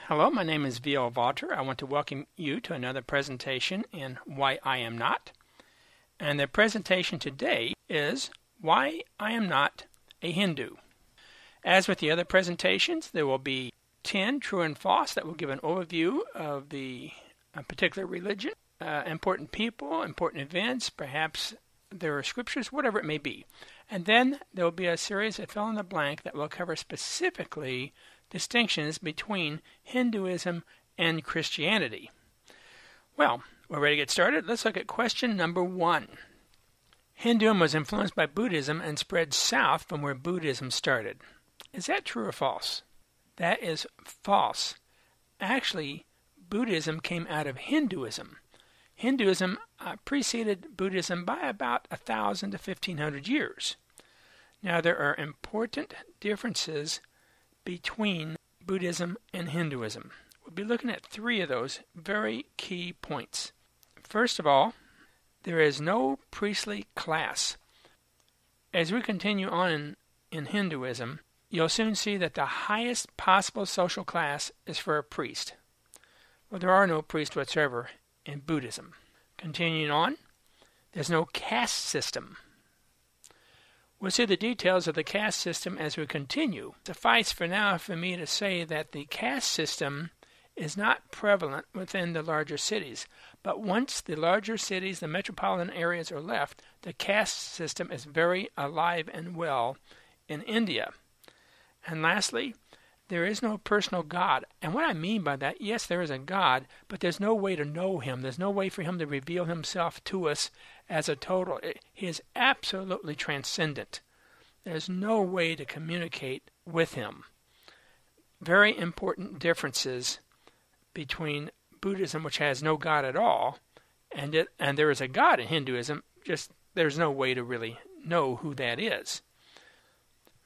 Hello, my name is V.L. Walter. I want to welcome you to another presentation in Why I Am Not. And the presentation today is Why I Am Not a Hindu. As with the other presentations, there will be 10 true and false that will give an overview of the particular religion, important people, important events, perhaps there are scriptures, whatever it may be. And then there will be a series of fill in the blank that will cover specifically distinctions between Hinduism and Christianity. Well, we're ready to get started. Let's look at question number 1. Hinduism was influenced by Buddhism and spread south from where Buddhism started. Is that true or false? That is false. Actually, Buddhism came out of Hinduism. Hinduism preceded Buddhism by about 1,000 to 1,500 years. Now, there are important differences between Buddhism and Hinduism. We'll be looking at 3 of those very key points. First of all, there is no priestly class. As we continue on in Hinduism, you'll soon see that the highest possible social class is for a priest. Well, there are no priests whatsoever in Buddhism. Continuing on, there's no caste system. We'll see the details of the caste system as we continue. Suffice for now for me to say that the caste system is not prevalent within the larger cities. But once the larger cities, the metropolitan areas are left, the caste system is very alive and well in India. And lastly, there is no personal God. And what I mean by that, yes, there is a God, but there's no way to know him. There's no way for him to reveal himself to us as a total. He is absolutely transcendent. There's no way to communicate with him. Very important differences between Buddhism, which has no God at all, and there is a God in Hinduism, just there's no way to really know who that is.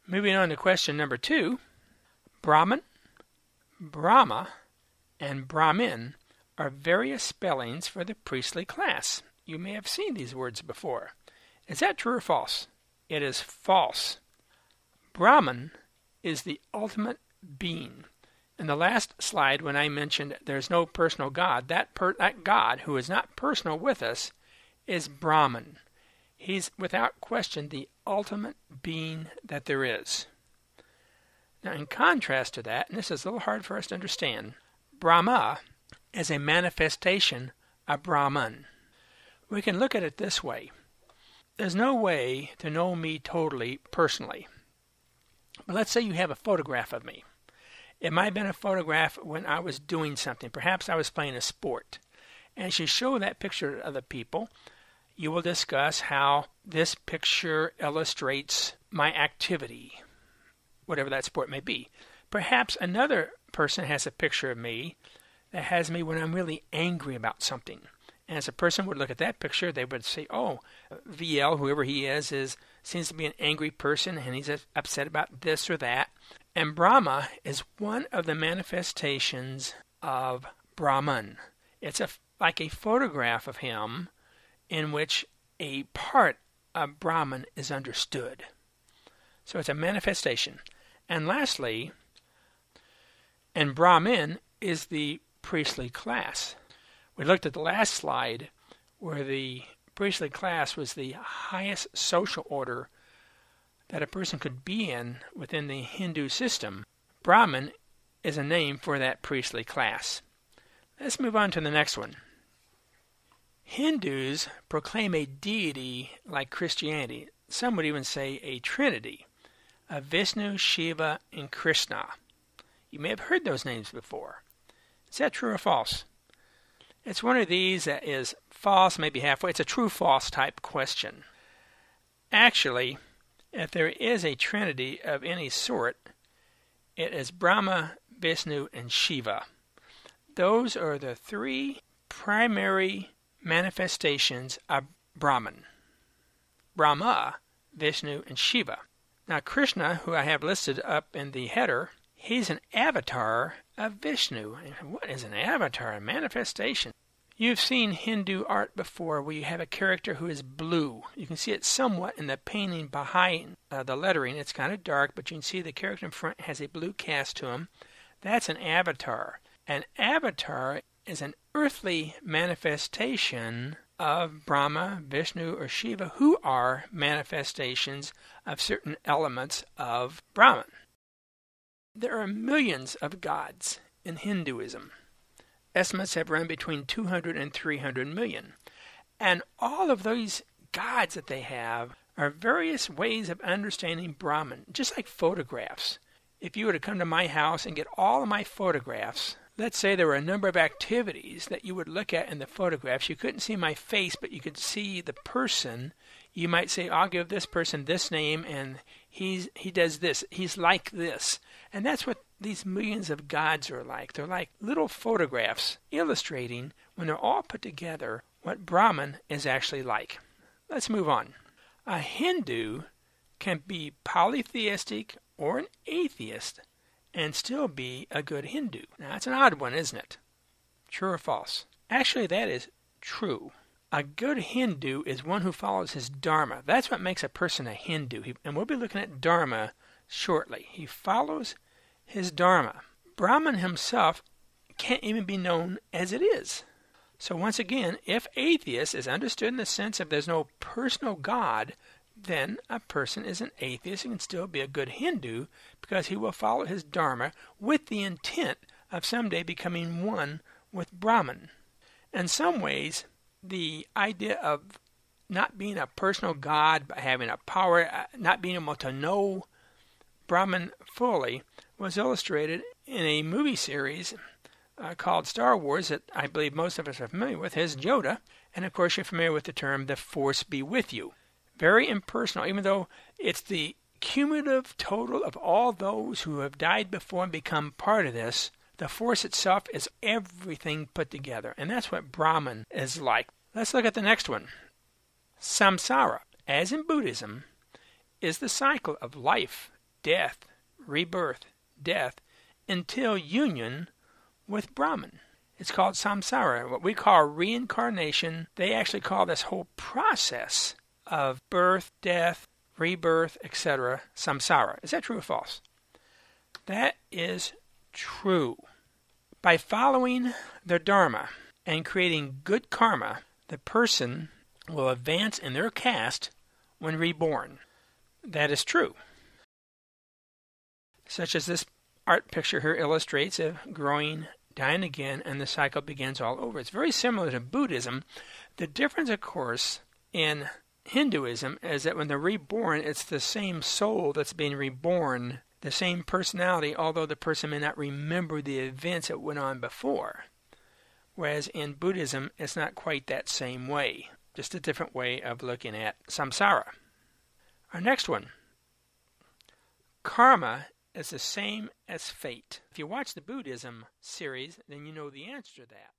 Moving on to question number 2. Brahman, Brahma, and Brahmin are various spellings for the priestly class. You may have seen these words before. Is that true or false? It is false. Brahman is the ultimate being. In the last slide, when I mentioned there's no personal God, that God who is not personal with us is Brahman. He's without question the ultimate being that there is. Now, in contrast to that, and this is a little hard for us to understand, Brahma is a manifestation of Brahman. We can look at it this way. There's no way to know me totally personally. But let's say you have a photograph of me. It might have been a photograph when I was doing something. Perhaps I was playing a sport. And as you show that picture to other people, you will discuss how this picture illustrates my activity, whatever that sport may be. Perhaps another person has a picture of me that has me when I'm really angry about something. And as a person would look at that picture, they would say, oh, VL, whoever he is seems to be an angry person and he's upset about this or that. And Brahma is one of the manifestations of Brahman. It's like a photograph of him in which a part of Brahman is understood. So it's a manifestation. And lastly, and Brahmin is the priestly class. We looked at the last slide where the priestly class was the highest social order that a person could be in within the Hindu system. Brahmin is a name for that priestly class. Let's move on to the next one. Hindus proclaim a deity like Christianity. Some would even say a trinity of Vishnu, Shiva, and Krishna. You may have heard those names before. Is that true or false? It's one of these that is false, maybe halfway. It's a true-false type question. Actually, if there is a trinity of any sort, it is Brahma, Vishnu, and Shiva. Those are the 3 primary manifestations of Brahman. Brahma, Vishnu, and Shiva. Now Krishna, who I have listed up in the header, he's an avatar of Vishnu. And what is an avatar? A manifestation. You've seen Hindu art before where you have a character who is blue. You can see it somewhat in the painting behind the lettering. It's kind of dark, but you can see the character in front has a blue cast to him. That's an avatar. An avatar is an earthly manifestation of Brahma, Vishnu, or Shiva, who are manifestations of certain elements of Brahman. There are millions of gods in Hinduism. Estimates have run between 200 and 300 million. And all of those gods that they have are various ways of understanding Brahman, just like photographs. If you were to come to my house and get all of my photographs, let's say there were a number of activities that you would look at in the photographs. You couldn't see my face, but you could see the person. You might say, I'll give this person this name, and he does this. He's like this. And that's what these millions of gods are like. They're like little photographs illustrating, when they're all put together, what Brahman is actually like. Let's move on. A Hindu can be polytheistic or an atheist and still be a good Hindu. Now, that's an odd one, isn't it? True or false? Actually, that is true. A good Hindu is one who follows his dharma. That's what makes a person a Hindu. And we'll be looking at dharma shortly. He follows his dharma. Brahman himself can't even be known as it is. So once again, if atheist is understood in the sense of there's no personal God, then a person is an atheist and can still be a good Hindu because he will follow his dharma with the intent of someday becoming one with Brahman. In some ways, the idea of not being a personal God, but having a power, not being able to know Brahman fully, was illustrated in a movie series called Star Wars that I believe most of us are familiar with. His Yoda, and of course you're familiar with the term, the Force be with you. Very impersonal, even though it's the cumulative total of all those who have died before and become part of this. The Force itself is everything put together, and that's what Brahman is like. Let's look at the next one. Samsara, as in Buddhism, is the cycle of life, death, rebirth, death, until union with Brahman. It's called samsara, what we call reincarnation. They actually call this whole process of birth, death, rebirth, etc., samsara. Is that true or false? That is true. By following their dharma and creating good karma, the person will advance in their caste when reborn. That is true. Such as this art picture here illustrates of growing, dying again, and the cycle begins all over. It's very similar to Buddhism. The difference, of course, in Hinduism is that when they're reborn, it's the same soul that's being reborn, the same personality, although the person may not remember the events that went on before. Whereas in Buddhism, it's not quite that same way, just a different way of looking at samsara. Our next one. Karma is the same as fate. If you watch the Buddhism series, then you know the answer to that.